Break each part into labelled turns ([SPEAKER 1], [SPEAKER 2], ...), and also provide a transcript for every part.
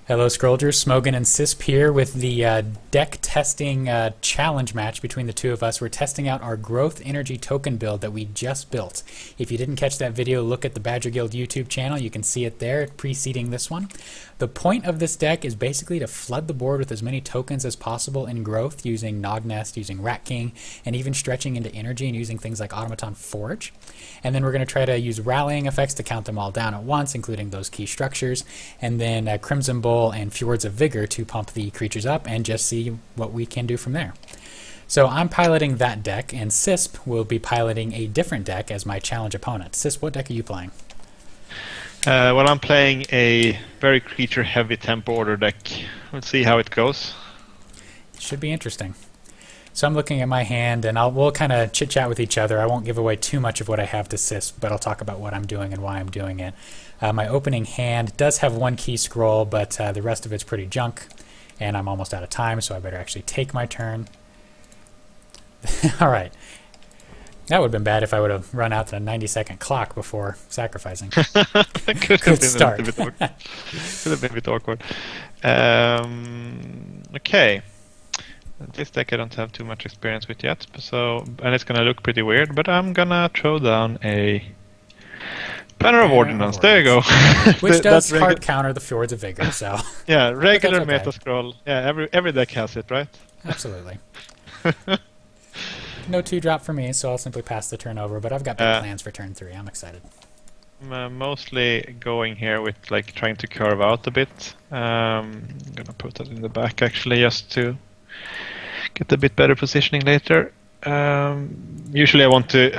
[SPEAKER 1] Hello, Scrollgers. Smogan and Sisp here with the deck testing challenge match between the two of us. We're testing out our Growth Energy token build that we just built. If you didn't catch that video, look at the Badger Guild YouTube channel. You can see it there preceding this one. The point of this deck is basically to flood the board with as many tokens as possible in Growth using Nognest, using Rat King, and even stretching into Energy and using things like Automaton Forge. And then we're going to try to use rallying effects to count them all down at once, including those key structures, and then Crimson Bull and Fjords of Vigor to pump the creatures up and just see what we can do from there. So I'm piloting that deck, and Sisp will be piloting a different deck as my challenge opponent. Sisp, what deck are you playing?
[SPEAKER 2] Well, I'm playing a very creature-heavy tempo order deck. Let's see how it goes.
[SPEAKER 1] It should be interesting. So I'm looking at my hand, and we'll kind of chit-chat with each other. I won't give away too much of what I have to Sisp, but I'll talk about what I'm doing and why I'm doing it. My opening hand does have one key scroll, but the rest of it's pretty junk, and I'm almost out of time, so I better actually take my turn. All right. That would have been bad if I would have run out the 90-second clock before sacrificing. Good start.
[SPEAKER 2] Could have been a bit awkward. Okay. This deck I don't have too much experience with yet, and it's gonna look pretty weird, but I'm gonna throw down a Banner of Ordnance. There you go.
[SPEAKER 1] Which does hard counter the Fjords of Vigor, so...
[SPEAKER 2] Yeah, regular
[SPEAKER 1] okay.
[SPEAKER 2] meta scroll. Yeah, every deck has it, right?
[SPEAKER 1] Absolutely. No 2-drop for me, so I'll simply pass the turn over, but I've got big plans for turn 3. I'm excited.
[SPEAKER 2] I'm mostly going here with like trying to curve out a bit. I'm gonna put that in the back actually, just to get a bit better positioning later. Usually I want to...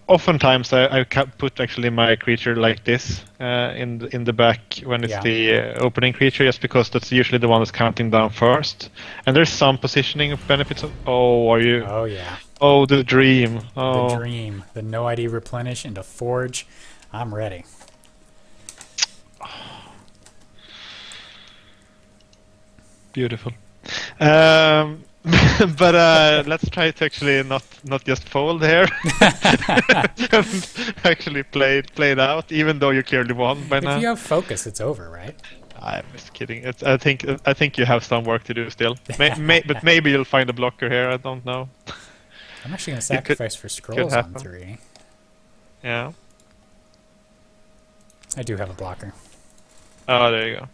[SPEAKER 2] Oftentimes I put actually my creature like this in the back when it's the opening creature, just because that's usually the one that's counting down first. And there's some positioning benefits. Oh, yeah. Oh, the dream. Oh.
[SPEAKER 1] The dream. The no ID replenish into Forge. I'm ready.
[SPEAKER 2] Beautiful. But let's try to actually not just fold here. And actually play it out, even though you clearly won by now.
[SPEAKER 1] If you have focus, it's over, right?
[SPEAKER 2] I'm just kidding. I think you have some work to do still. But maybe you'll find a blocker here. I don't know.
[SPEAKER 1] I'm actually going to sacrifice for scrolls on 3.
[SPEAKER 2] Yeah.
[SPEAKER 1] I do have a blocker.
[SPEAKER 2] Oh, there you go.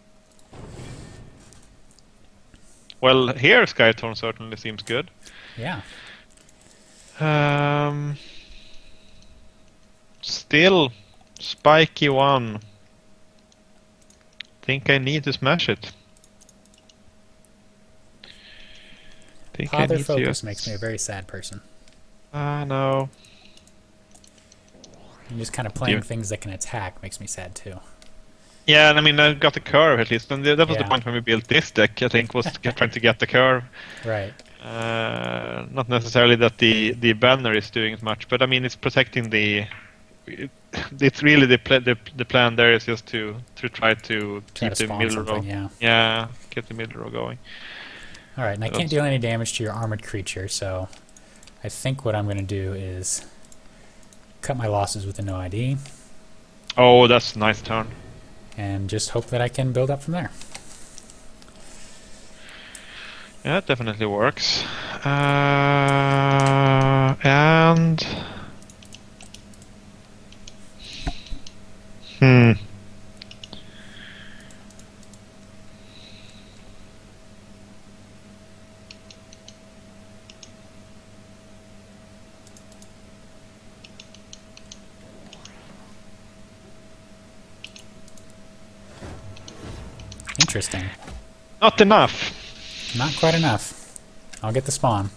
[SPEAKER 2] Well, here Skytorn certainly seems good.
[SPEAKER 1] Yeah.
[SPEAKER 2] Still, spiky 1. Think I need to smash it.
[SPEAKER 1] Father Focus makes me a very sad person.
[SPEAKER 2] No.
[SPEAKER 1] And just kind of playing things that can attack makes me sad too.
[SPEAKER 2] Yeah, and I mean, I got the curve at least, and that was the point when we built this deck, I think, was trying to get the curve.
[SPEAKER 1] Right.
[SPEAKER 2] Not necessarily that the banner is doing as much, but I mean, it's protecting the... It's really the plan there is just to try to keep the middle row. Yeah, get the middle row going.
[SPEAKER 1] Alright, and I can't deal any damage to your armored creature, so I think what I'm going to do is cut my losses with a no ID.
[SPEAKER 2] Oh, that's a nice turn.
[SPEAKER 1] And just hope that I can build up from there.
[SPEAKER 2] Yeah, it definitely works. And...
[SPEAKER 1] Interesting.
[SPEAKER 2] Not enough.
[SPEAKER 1] Not quite enough. I'll get the spawn.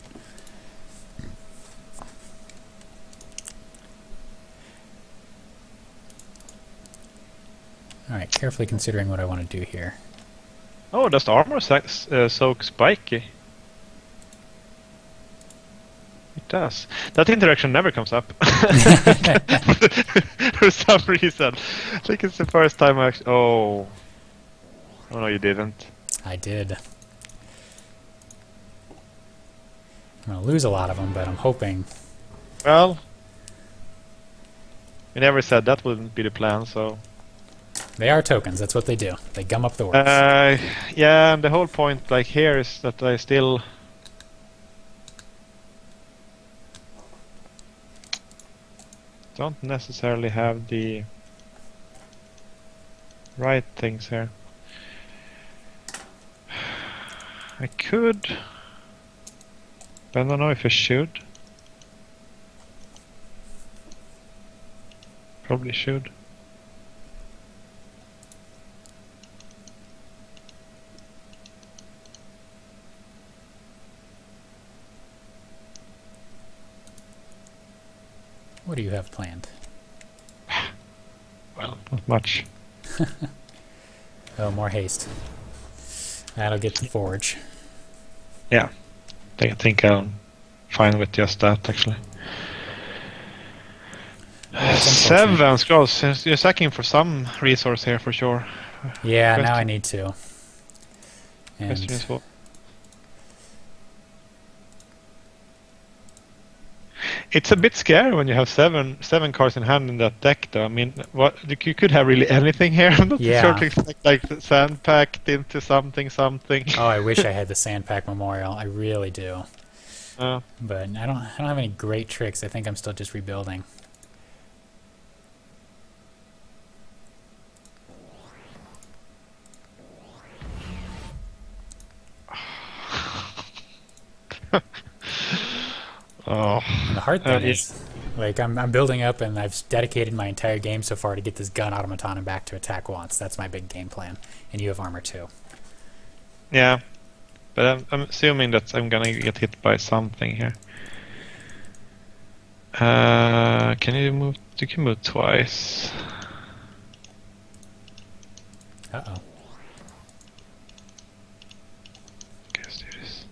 [SPEAKER 1] Alright, carefully considering what I want to do here.
[SPEAKER 2] Oh, does the armor soak spiky? It does. That interaction never comes up. For some reason. I think it's the first time I actually... Oh. Oh no, you didn't.
[SPEAKER 1] I did. I'm going to lose a lot of them, but I'm hoping...
[SPEAKER 2] Well... We never said that wouldn't be the plan, so...
[SPEAKER 1] They are tokens. That's what they do. They gum up the works.
[SPEAKER 2] Yeah, and the whole point, like here, is that I still don't necessarily have the right things here. I could, but I don't know if I should. Probably should.
[SPEAKER 1] What do you have planned?
[SPEAKER 2] Well, not much.
[SPEAKER 1] Oh, more haste. That'll get the forge.
[SPEAKER 2] Yeah, I think I'm fine with just that, actually.
[SPEAKER 1] That's unfortunate.
[SPEAKER 2] 7 scrolls. You're sucking for some resource here for sure.
[SPEAKER 1] Yeah, now
[SPEAKER 2] Question-
[SPEAKER 1] I need to.
[SPEAKER 2] Question is
[SPEAKER 1] And
[SPEAKER 2] what? It's a bit scary when you have seven cards in hand in that deck, though. I mean, what you could have really anything here. I'm not
[SPEAKER 1] Yeah.
[SPEAKER 2] sure to expect, like sand packed into something.
[SPEAKER 1] oh, I wish I had the Sandpack Memorial. I really do. But I don't have any great tricks. I think I'm still just rebuilding.
[SPEAKER 2] Oh,
[SPEAKER 1] And the hard thing
[SPEAKER 2] yeah.
[SPEAKER 1] is, like, I'm building up, and I've dedicated my entire game so far to get this gun automaton and back to attack once. That's my big game plan. And you have armor too.
[SPEAKER 2] Yeah, but I'm assuming that I'm gonna get hit by something here. Can you move? You can move twice.
[SPEAKER 1] Uh-oh.
[SPEAKER 2] Okay, let's do this.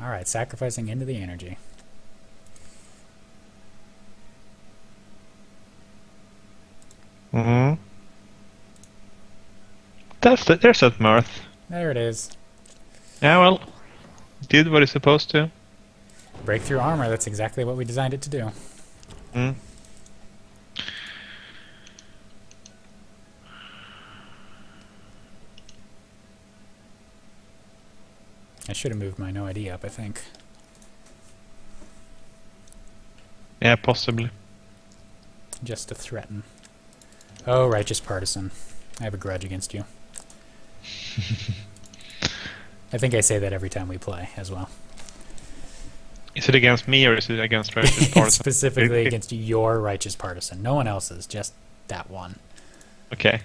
[SPEAKER 1] Alright, sacrificing into the energy.
[SPEAKER 2] Mm-hmm. There's that mirth.
[SPEAKER 1] There it is.
[SPEAKER 2] Yeah, well, did what it's supposed to.
[SPEAKER 1] Breakthrough armor, that's exactly what we designed it to do.
[SPEAKER 2] Mm.
[SPEAKER 1] I should have moved my no ID up, I think.
[SPEAKER 2] Yeah, possibly.
[SPEAKER 1] Just to threaten. Oh, Righteous Partisan. I have a grudge against you. I think I say that every time we play as well.
[SPEAKER 2] Is it against me or is it against Righteous Partisan?
[SPEAKER 1] Specifically against your Righteous Partisan. No one else's, just that one.
[SPEAKER 2] Okay.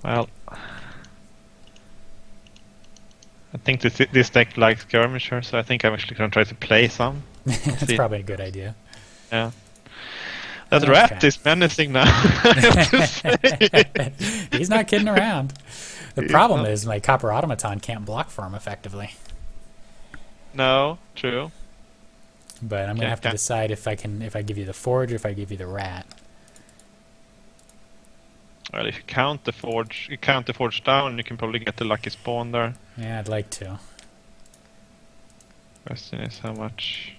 [SPEAKER 2] Well, I think this deck likes skirmisher, so I think I'm actually going to try to play some.
[SPEAKER 1] That's
[SPEAKER 2] see.
[SPEAKER 1] probably a good idea.
[SPEAKER 2] Yeah. That
[SPEAKER 1] Okay.
[SPEAKER 2] rat is menacing now. I have to say.
[SPEAKER 1] He's not kidding around. The
[SPEAKER 2] He's
[SPEAKER 1] problem
[SPEAKER 2] not.
[SPEAKER 1] is my Copper Automaton can't block for him effectively.
[SPEAKER 2] No, true.
[SPEAKER 1] But I'm gonna have to decide if I give you the Forge or if I give you the Rat.
[SPEAKER 2] Well, if you count the forge down, you can probably get the lucky spawn there.
[SPEAKER 1] Yeah, I'd like to.
[SPEAKER 2] Question is how much.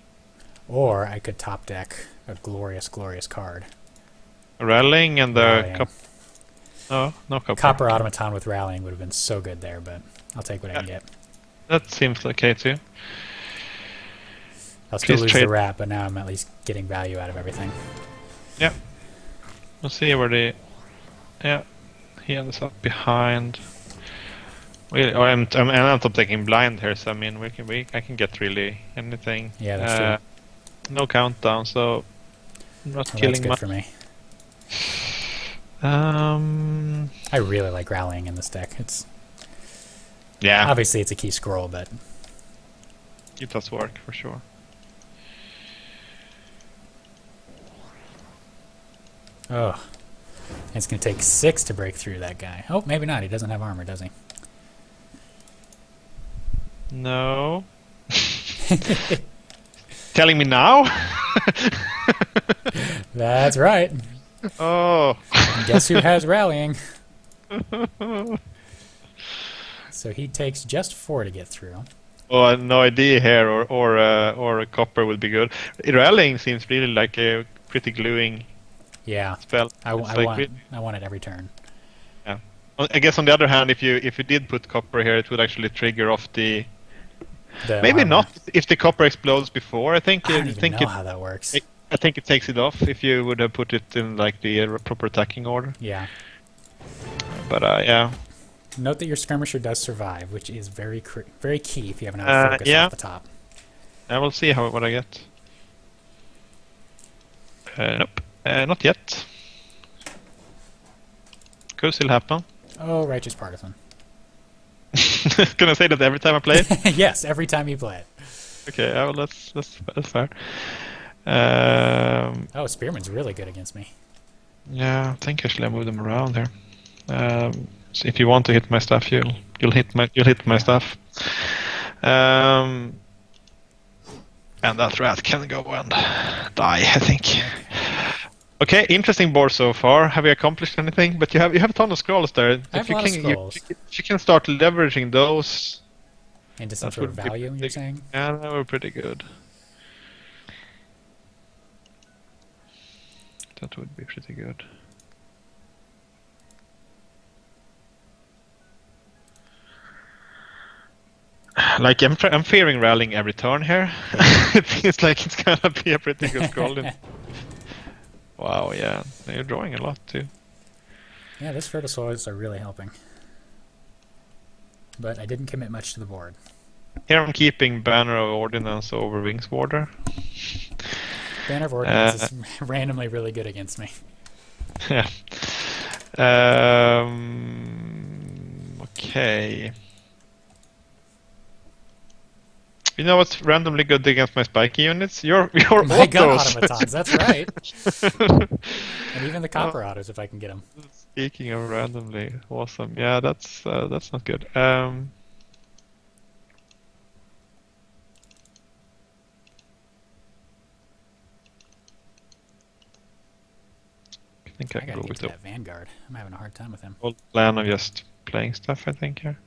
[SPEAKER 1] Or I could top deck a glorious, glorious card.
[SPEAKER 2] Rallying and the
[SPEAKER 1] Rallying.
[SPEAKER 2] no copper.
[SPEAKER 1] Copper Automaton with Rallying would have been so good there, but I'll take what I can get.
[SPEAKER 2] That seems okay too.
[SPEAKER 1] I'll still
[SPEAKER 2] Please
[SPEAKER 1] lose
[SPEAKER 2] trade.
[SPEAKER 1] the Rat, but now I'm at least getting value out of everything.
[SPEAKER 2] Yeah. We'll see where the. Yeah, he ends up behind. I'm top taking blind here, so I mean I can get really anything.
[SPEAKER 1] Yeah, that's true.
[SPEAKER 2] No countdown, so I'm not
[SPEAKER 1] Well, that's
[SPEAKER 2] killing
[SPEAKER 1] good
[SPEAKER 2] much.
[SPEAKER 1] for me.
[SPEAKER 2] Um.
[SPEAKER 1] I really like Rallying in this deck. It's
[SPEAKER 2] Yeah,
[SPEAKER 1] obviously it's a key scroll, but
[SPEAKER 2] it does work for sure.
[SPEAKER 1] oh, it's gonna take 6 to break through that guy. Oh, maybe not. He doesn't have armor, does he?
[SPEAKER 2] No. Telling me now?
[SPEAKER 1] That's right.
[SPEAKER 2] Oh.
[SPEAKER 1] Guess who has Rallying? So he takes just 4 to get through.
[SPEAKER 2] Oh, no idea here, or a copper would be good. Rallying seems really like a pretty gluing
[SPEAKER 1] Yeah,
[SPEAKER 2] spell.
[SPEAKER 1] I want it every turn.
[SPEAKER 2] Yeah. I guess on the other hand, if you did put copper here, it would actually trigger off the. Maybe
[SPEAKER 1] armor.
[SPEAKER 2] not if the copper explodes before. I think.
[SPEAKER 1] I don't even know how that works.
[SPEAKER 2] I think it takes it off if you would have put it in like the proper attacking order.
[SPEAKER 1] Yeah.
[SPEAKER 2] But yeah.
[SPEAKER 1] Note that your skirmisher does survive, which is very key if you have an out focus
[SPEAKER 2] yeah.
[SPEAKER 1] off the top.
[SPEAKER 2] I will see what I get. Nope, not yet. Could still happen.
[SPEAKER 1] Oh, Righteous Partisan.
[SPEAKER 2] Can I say that every time I play it?
[SPEAKER 1] Yes, every time you play it.
[SPEAKER 2] Okay, well, that's fair.
[SPEAKER 1] Oh, Spearman's really good against me.
[SPEAKER 2] Yeah, I think actually I moved them around here. So if you want to hit my stuff, you'll hit my stuff. And that rat can go and die, I think. Okay, interesting board so far. Have you accomplished anything? But you have a ton of scrolls there.
[SPEAKER 1] I have a lot of scrolls.
[SPEAKER 2] If you can start leveraging those
[SPEAKER 1] into some sort of value, you're saying?
[SPEAKER 2] Yeah, that were pretty good. That would be pretty good. Like I'm fearing rallying every turn here. It feels like it's gonna be a pretty good scroll. Wow, yeah, you're drawing a lot too.
[SPEAKER 1] Yeah, those Fertosaurs are really helping. But I didn't commit much to the board.
[SPEAKER 2] Here I'm keeping Banner of Ordnance over Wingswarder.
[SPEAKER 1] Banner of Ordnance is randomly really good against me.
[SPEAKER 2] Yeah. Okay. You know what's randomly good against my spiky units? Your
[SPEAKER 1] My gun
[SPEAKER 2] autos.
[SPEAKER 1] automatons, that's right. And even the copper autos, if I can get them.
[SPEAKER 2] Speaking of randomly, awesome. Yeah, that's not good. I think I
[SPEAKER 1] I
[SPEAKER 2] can
[SPEAKER 1] gotta
[SPEAKER 2] go
[SPEAKER 1] get
[SPEAKER 2] with
[SPEAKER 1] to
[SPEAKER 2] the
[SPEAKER 1] that Vanguard. I'm having a hard time with him.
[SPEAKER 2] whole plan of just playing stuff, I think, here.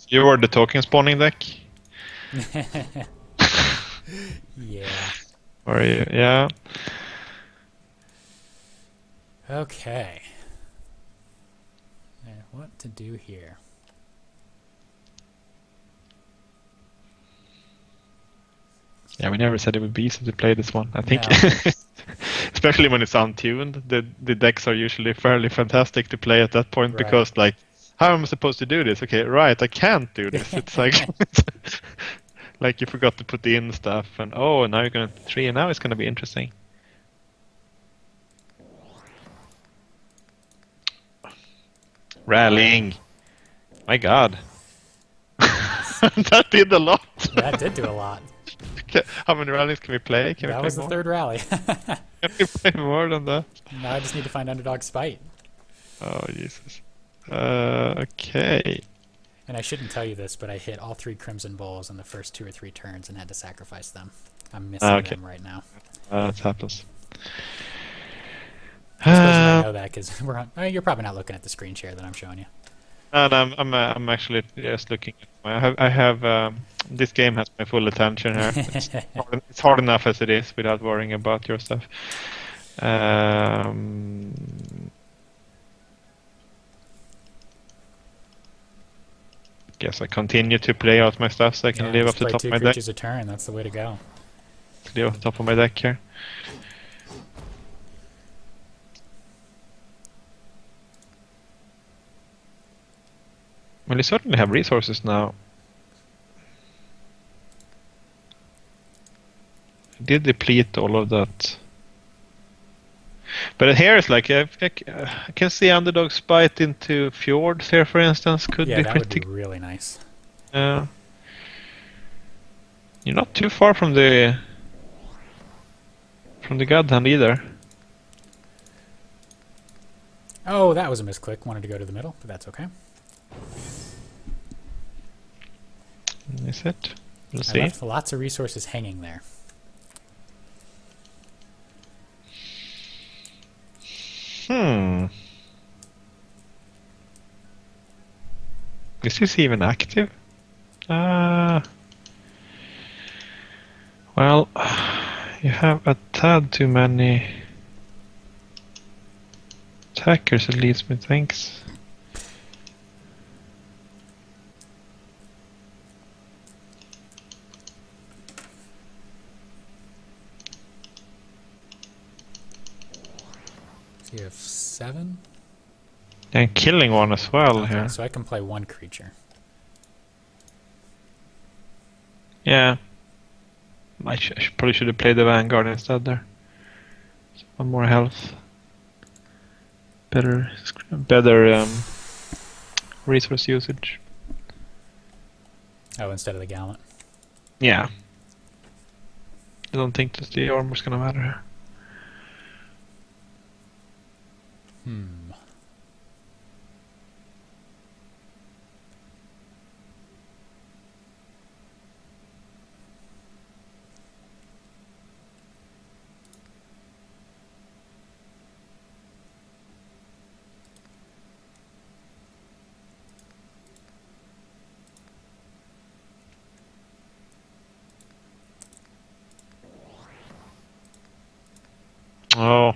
[SPEAKER 2] You were the token spawning deck?
[SPEAKER 1] Yeah.
[SPEAKER 2] Or you? Yeah.
[SPEAKER 1] Okay. What to do here?
[SPEAKER 2] Yeah, we never said it would be easy to play this one. I think,
[SPEAKER 1] No.
[SPEAKER 2] especially when it's untuned, the decks are usually fairly fantastic to play at that point
[SPEAKER 1] Right.
[SPEAKER 2] because, like, how am I supposed to do this? Okay, right, I can't do this. It's like, like you forgot to put in stuff, and oh, now you're gonna 3, and now it's gonna be interesting. Rallying, my God, that did a lot.
[SPEAKER 1] That did do a lot.
[SPEAKER 2] How many rallies can we play? Can we
[SPEAKER 1] That
[SPEAKER 2] play
[SPEAKER 1] was the
[SPEAKER 2] more?
[SPEAKER 1] third rally.
[SPEAKER 2] Can we play more than that?
[SPEAKER 1] Now I just need to find Underdog Spite.
[SPEAKER 2] Oh, Jesus. Okay.
[SPEAKER 1] And I shouldn't tell you this, but I hit all 3 Crimson Bowls in the first 2 or 3 turns and had to sacrifice them. I'm missing
[SPEAKER 2] Okay.
[SPEAKER 1] them right now.
[SPEAKER 2] That happens.
[SPEAKER 1] I suppose you might know that because we're on. You're probably not looking at the screen share that I'm showing you.
[SPEAKER 2] And I'm actually just looking at I have this game has my full attention here. It's hard enough as it is without worrying about your stuff. Guess I continue to play out my stuff so I can live off the
[SPEAKER 1] play
[SPEAKER 2] top
[SPEAKER 1] 2
[SPEAKER 2] of my deck.
[SPEAKER 1] creatures a turn. That's the way to go.
[SPEAKER 2] Live off the top of my deck here. Well, you certainly have resources now. I did deplete all of that. But here it's like I can see Underdog Spite into Fjords here, for instance. Could
[SPEAKER 1] Yeah,
[SPEAKER 2] be
[SPEAKER 1] that would
[SPEAKER 2] pretty.
[SPEAKER 1] be really nice.
[SPEAKER 2] You're not too far from the God Hand either.
[SPEAKER 1] Oh, that was a misclick. Wanted to go to the middle, but that's okay.
[SPEAKER 2] Is it? We'll
[SPEAKER 1] I
[SPEAKER 2] see.
[SPEAKER 1] left lots of resources hanging there.
[SPEAKER 2] Is this even active? Well, you have a tad too many attackers, at least methinks.
[SPEAKER 1] So you have 7?
[SPEAKER 2] And killing one as well
[SPEAKER 1] Okay,
[SPEAKER 2] here.
[SPEAKER 1] so I can play 1 creature.
[SPEAKER 2] Yeah. I probably should have played the Vanguard instead there. So 1 more health. Better resource usage.
[SPEAKER 1] Oh, instead of the Gallant.
[SPEAKER 2] Yeah. I don't think that the armor's gonna matter here. Oh.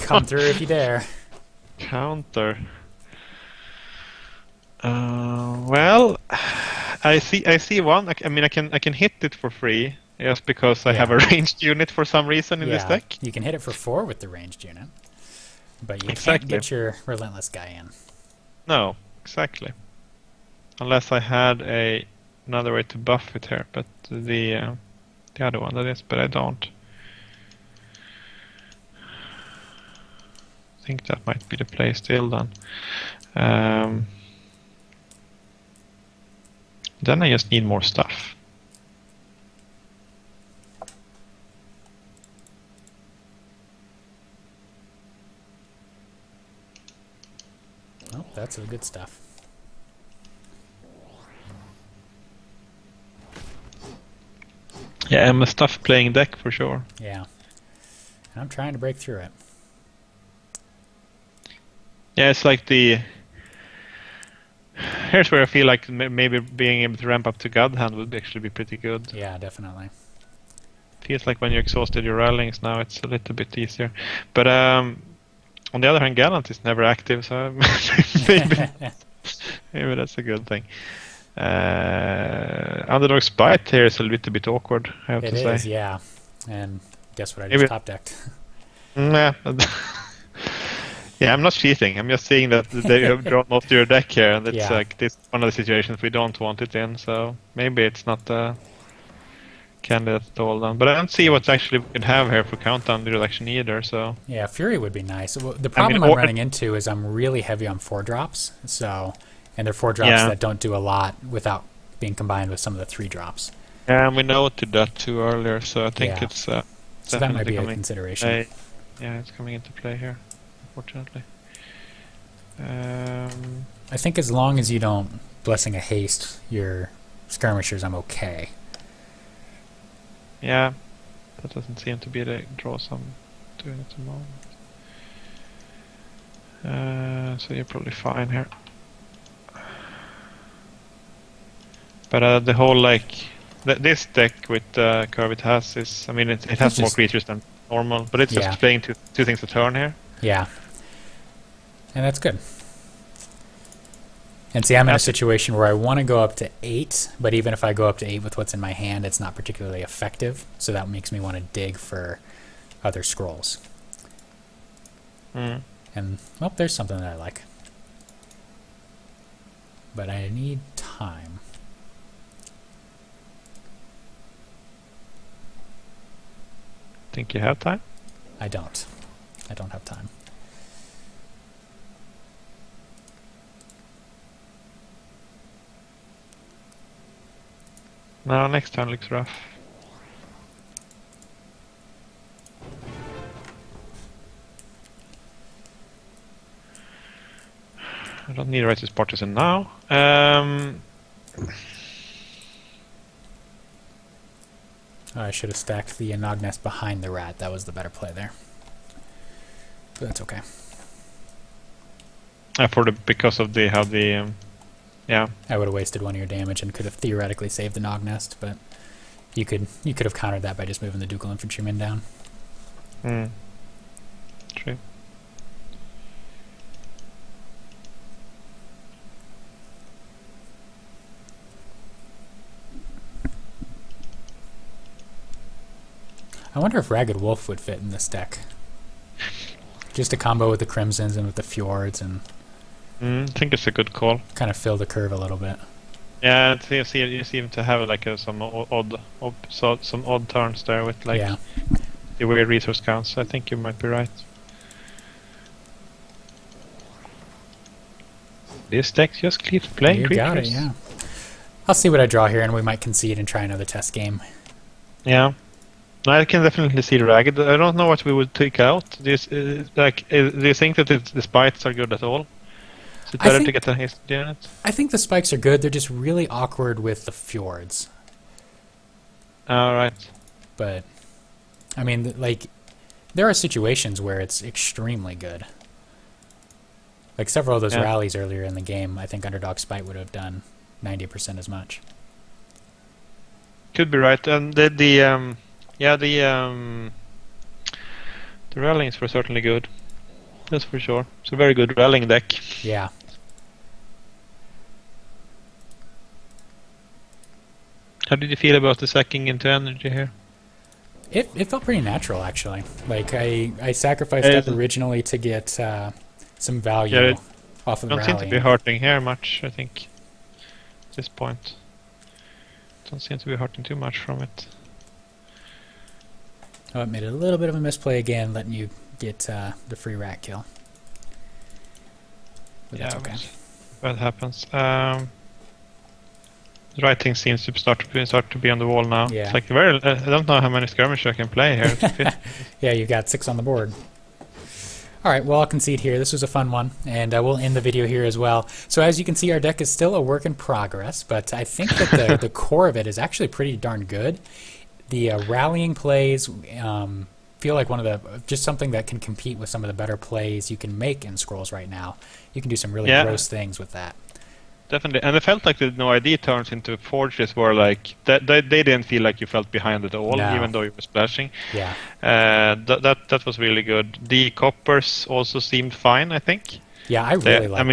[SPEAKER 1] Come through if you dare.
[SPEAKER 2] Counter. Well, I see one. I mean, I can hit it for free just because I have a ranged unit for some reason in this deck.
[SPEAKER 1] You can hit it for 4 with the ranged unit, but you
[SPEAKER 2] Exactly.
[SPEAKER 1] can't get your Relentless guy in.
[SPEAKER 2] No, exactly. Unless I had another way to buff it here, but the other one that is, but I don't. I think that might be the play still then. Then I just need more stuff.
[SPEAKER 1] Oh, that's the good stuff.
[SPEAKER 2] Yeah, I'm a stuff playing deck for sure.
[SPEAKER 1] Yeah. And I'm trying to break through it.
[SPEAKER 2] Yeah, it's like the... Here's where I feel like maybe being able to ramp up to God Hand would actually be pretty good.
[SPEAKER 1] Yeah, definitely.
[SPEAKER 2] Feels like when you're exhausted your rallyings now it's a little bit easier. But on the other hand, Gallant is never active, so maybe that's a good thing. Underdog Spite here is a little bit awkward, I have to say.
[SPEAKER 1] It is, yeah. And guess what I just top decked?
[SPEAKER 2] Nah. Yeah, I'm not cheating. I'm just saying that they have drawn most of your deck here, and it's like this one of the situations we don't want it in. So maybe it's not a candidate at all. Then, but I don't see what actually we could have here for countdown the election either. So
[SPEAKER 1] yeah, Fury would be nice. The problem I'm running into is I'm really heavy on 4-drops. So, and they're 4-drops that don't do a lot without being combined with some of the 3-drops.
[SPEAKER 2] Yeah, and we noted that too earlier. So I think it's
[SPEAKER 1] so that might be a consideration.
[SPEAKER 2] Yeah, it's coming into play here. Unfortunately.
[SPEAKER 1] I think as long as you don't Blessing of Haste your skirmishers, I'm okay.
[SPEAKER 2] Yeah, that doesn't seem to be the draw I'm doing at the moment. So you're probably fine here. But the whole this deck with curve it has is, I mean, it has more creatures than normal, but it's just playing two things a turn here.
[SPEAKER 1] Yeah. And that's good. And see, I'm in a situation where I want to go up to 8, but even if I go up to 8 with what's in my hand, it's not particularly effective. So that makes me want to dig for other scrolls. And, well, there's something that I like. But I need time.
[SPEAKER 2] Think you have time?
[SPEAKER 1] I don't. I don't have time.
[SPEAKER 2] No, next turn looks rough. I don't need Righteous Partisan now.
[SPEAKER 1] I should have stacked the Nognest behind the Rat. That was the better play there. But that's okay.
[SPEAKER 2] Because of how the yeah.
[SPEAKER 1] I would have wasted one of your damage and could have theoretically saved the Nog Nest, but you could have countered that by just moving the Ducal Infantryman down.
[SPEAKER 2] True.
[SPEAKER 1] I wonder if Ragged Wolf would fit in this deck. Just a combo with the Crimsons and with the Fjords and
[SPEAKER 2] I think it's a good call.
[SPEAKER 1] kind of fill the curve a little bit.
[SPEAKER 2] Yeah, you seem to have like some odd turns there with like the weird resource counts. I think you might be right. This deck just keeps playing creatures.
[SPEAKER 1] You got it, yeah. I'll see what I draw here, and we might concede and try another test game.
[SPEAKER 2] Yeah. I can definitely see the Ragged. I don't know what we would take out. Do you think that the Spites are good at all? Is it better to get a hasted unit?
[SPEAKER 1] I think the Spikes are good. They're just really awkward with the Fjords.
[SPEAKER 2] Right.
[SPEAKER 1] But, I mean, like, there are situations where it's extremely good. Like several of those rallies earlier in the game, I think Underdog Spite would have done 90% as much.
[SPEAKER 2] Could be right. And the rallies were certainly good. That's for sure. It's a very good rallying deck.
[SPEAKER 1] Yeah.
[SPEAKER 2] How did you feel about the sacking into energy here?
[SPEAKER 1] It felt pretty natural, actually. Like, I sacrificed that originally to get some value off of the rally.
[SPEAKER 2] Don't seem to be hurting here much, I think, at this point. Don't seem to be hurting too much from it.
[SPEAKER 1] Oh, it made a little bit of a misplay again, letting you get the free rat kill. But that's okay.
[SPEAKER 2] That happens. The writing seems to start to be on the wall now.
[SPEAKER 1] Yeah.
[SPEAKER 2] It's like I don't know how many skirmishes I can play here.
[SPEAKER 1] Yeah, you got 6 on the board. All right, well, I'll concede here. This was a fun one, and we'll end the video here as well. So as you can see, our deck is still a work in progress, but I think that the core of it is actually pretty darn good. The rallying plays feel like one of the just something that can compete with some of the better plays you can make in Scrolls right now. You can do some really gross things with that.
[SPEAKER 2] Definitely, and it felt like the no ID turns into forges were like they didn't feel like you felt behind at all, even though you were splashing.
[SPEAKER 1] Yeah,
[SPEAKER 2] that was really good. The coppers also seemed fine, I think.
[SPEAKER 1] Yeah, I really like.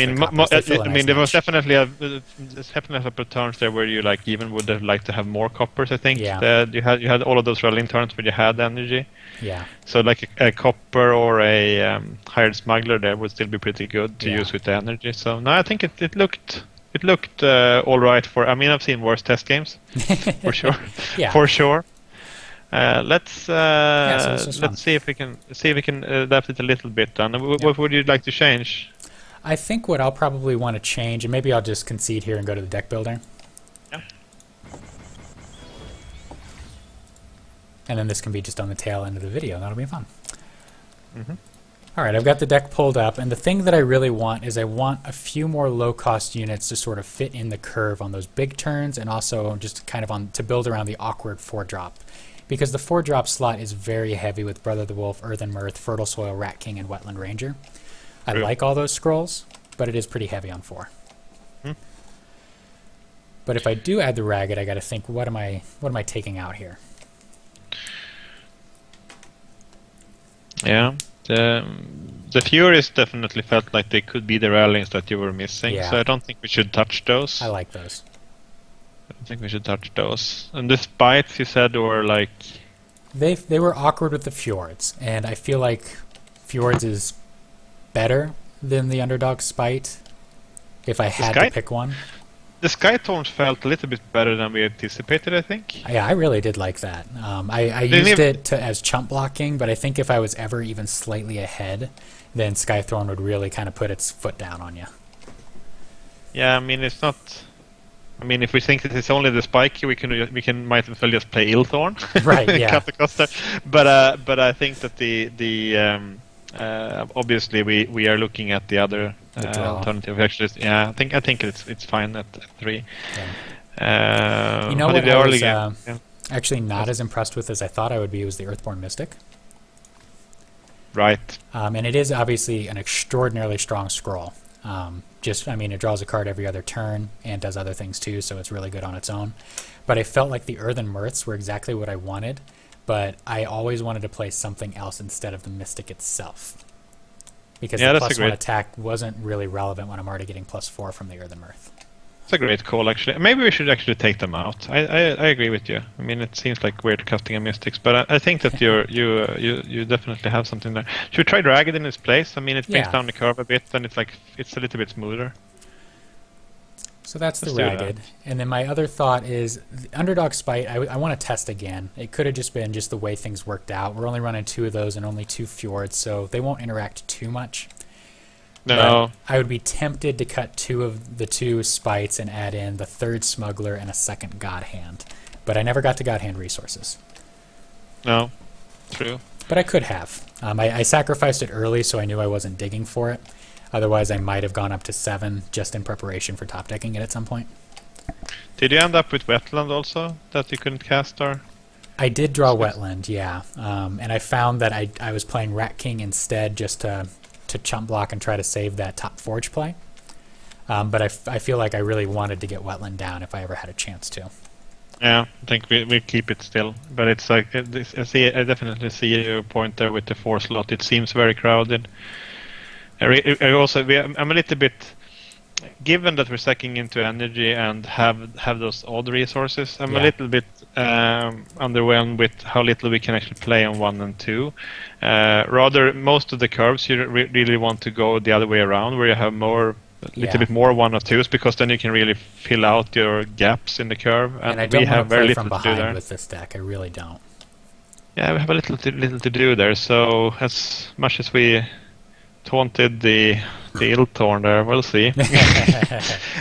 [SPEAKER 2] There was definitely a turns there where you like even would have liked to have more coppers. I think.
[SPEAKER 1] Yeah.
[SPEAKER 2] You had all of those rallying turns where you had energy.
[SPEAKER 1] Yeah.
[SPEAKER 2] So like a copper or a hired smuggler there would still be pretty good to use with the energy. So no, I think it looked all right for. I mean, I've seen worse test games, for sure.
[SPEAKER 1] Yeah.
[SPEAKER 2] For sure. Let's see if we can adapt it a little bit. Then, what would you like to change?
[SPEAKER 1] I think what I'll probably want to change, and maybe I'll just concede here and go to the deck builder.
[SPEAKER 2] Yeah.
[SPEAKER 1] And then this can be just on the tail end of the video. That'll be fun.
[SPEAKER 2] Mm-hmm.
[SPEAKER 1] All right, I've got the deck pulled up, and the thing that I really want is I want a few more low-cost units to sort of fit in the curve on those big turns, and also just kind of to build around the awkward 4-drop. Because the 4-drop slot is very heavy with Brother the Wolf, Earthen Mirth, Fertile Soil, Rat King, and Wetland Ranger. I like all those scrolls, but it is pretty heavy on 4. But if I do add the Ragged, I got to think, what am I taking out here?
[SPEAKER 2] Yeah. The Furies definitely felt like they could be the rallies that you were missing, so I don't think we should touch those.
[SPEAKER 1] I like those.
[SPEAKER 2] I don't think we should touch those. And the Spites, you said, were like...
[SPEAKER 1] They were awkward with the Fjords, and I feel like Fjords is better than the Underdog Spite if I had to pick one.
[SPEAKER 2] The Skythorns felt a little bit better than we anticipated, I think.
[SPEAKER 1] Yeah, I really did like that. I used it as chump blocking, but I think if I was ever even slightly ahead, then Skythorn would really kind of put its foot down on you.
[SPEAKER 2] Yeah, I mean, it's not... I mean, if we think that it's only the spike, we might as well just play Illthorn.
[SPEAKER 1] Right, yeah.
[SPEAKER 2] Cut the cost there. But I think that obviously we are looking at the other alternative. Actually, yeah, I think it's fine at 3.
[SPEAKER 1] Yeah. You know what I was actually not as impressed with as I thought I would be was the Earthborn Mystic.
[SPEAKER 2] Right.
[SPEAKER 1] And it is obviously an extraordinarily strong scroll. It draws a card every other turn and does other things too, so it's really good on its own. But I felt like the Earthen Mirths were exactly what I wanted, but I always wanted to play something else instead of the Mystic itself. Because the +1 attack wasn't really relevant when I'm already getting +4 from the Earthen Mirth.
[SPEAKER 2] It's a great call, actually. Maybe we should actually take them out. I agree with you. I mean, it seems like weird casting a Mystics, but I think that you definitely have something there. Should we try drag it in its place? I mean, it brings down the curve a bit, and it's a little bit smoother.
[SPEAKER 1] So that's the Ragged. And then my other thought is the Underdog Spite, I want to test again. It could have just been just the way things worked out. We're only running 2 of those and only 2 Fjords, so they won't interact too much.
[SPEAKER 2] No.
[SPEAKER 1] But I would be tempted to cut 2 of the 2 Spites and add in the 3rd Smuggler and a 2nd God Hand. But I never got to God Hand resources.
[SPEAKER 2] No, true.
[SPEAKER 1] But I could have. I sacrificed it early, so I knew I wasn't digging for it. Otherwise, I might have gone up to 7 just in preparation for top decking it at some point.
[SPEAKER 2] Did you end up with Wetland also, that you couldn't cast? Or?
[SPEAKER 1] I did draw Wetland, yeah. And I found that I was playing Rat King instead just to chump block and try to save that top Forge play. But I feel like I really wanted to get Wetland down if I ever had a chance to.
[SPEAKER 2] Yeah, I think we keep it still. But it's like, I definitely see your point there with the 4 slot. It seems very crowded. I'm a little bit, given that we're sucking into energy and have those odd resources, I'm a little bit underwhelmed with how little we can actually play on 1 and 2. Rather, most of the curves you really want to go the other way around, where you have little bit more 1 or 2s, because then you can really fill out your gaps in the curve.
[SPEAKER 1] And I don't want to play from behind with this deck. I really don't.
[SPEAKER 2] Yeah, we have a little to do there. So as much as we taunted the Iltorn there, we'll see.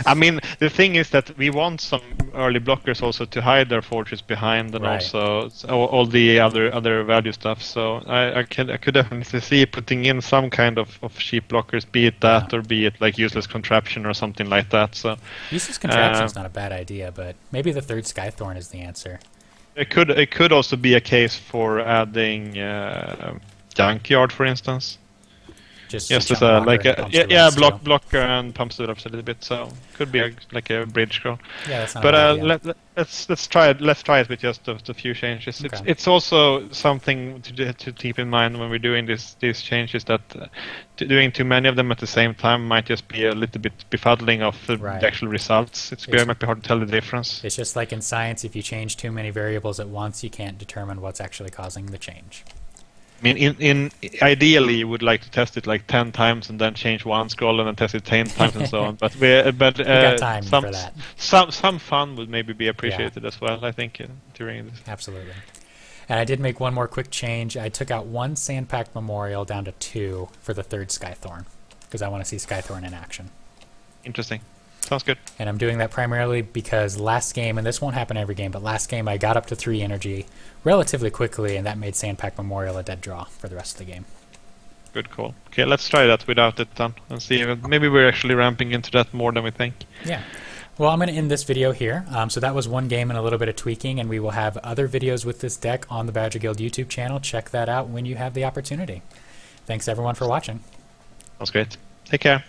[SPEAKER 2] I mean, the thing is that we want some early blockers also to hide their fortress behind, and also all the other value stuff. So I could definitely see putting in some kind of cheap blockers, be it that or be it like useless contraption or something like that. So
[SPEAKER 1] useless contraption is not a bad idea, but maybe the 3rd Skythorn is the answer.
[SPEAKER 2] It could also be a case for adding Junkyard, for instance.
[SPEAKER 1] Just
[SPEAKER 2] blocker and pumps it up a little bit. So could be like a bridge scroll.
[SPEAKER 1] Yeah, that's not
[SPEAKER 2] but
[SPEAKER 1] a bad idea.
[SPEAKER 2] let's try it. Let's try it with just a few changes.
[SPEAKER 1] Okay.
[SPEAKER 2] It's also something to keep in mind when we're doing these changes, that doing too many of them at the same time might just be a little bit befuddling of the actual results. It might be hard to tell the difference.
[SPEAKER 1] It's just like in science, if you change too many variables at once, you can't determine what's actually causing the change.
[SPEAKER 2] I mean, ideally, you would like to test it like 10 times and then change 1 scroll and then test it 10 times and so on. But we got
[SPEAKER 1] time for that.
[SPEAKER 2] Some fun would maybe be appreciated as well, I think, during this.
[SPEAKER 1] Absolutely. And I did make one more quick change. I took out 1 Sandpacked Memorial down to 2 for the 3rd Skythorn, because I want to see Skythorn in action.
[SPEAKER 2] Interesting. Sounds good.
[SPEAKER 1] And I'm doing that primarily because last game, and this won't happen every game, but last game I got up to 3 energy relatively quickly, and that made Sandpacked Memorial a dead draw for the rest of the game.
[SPEAKER 2] Good call. Okay, let's try that without it then, and see if maybe we're actually ramping into that more than we think.
[SPEAKER 1] Yeah. Well, I'm going to end this video here. So that was one game and a little bit of tweaking, and we will have other videos with this deck on the Badger Guild YouTube channel. Check that out when you have the opportunity. Thanks everyone for watching.
[SPEAKER 2] That's great. Take care.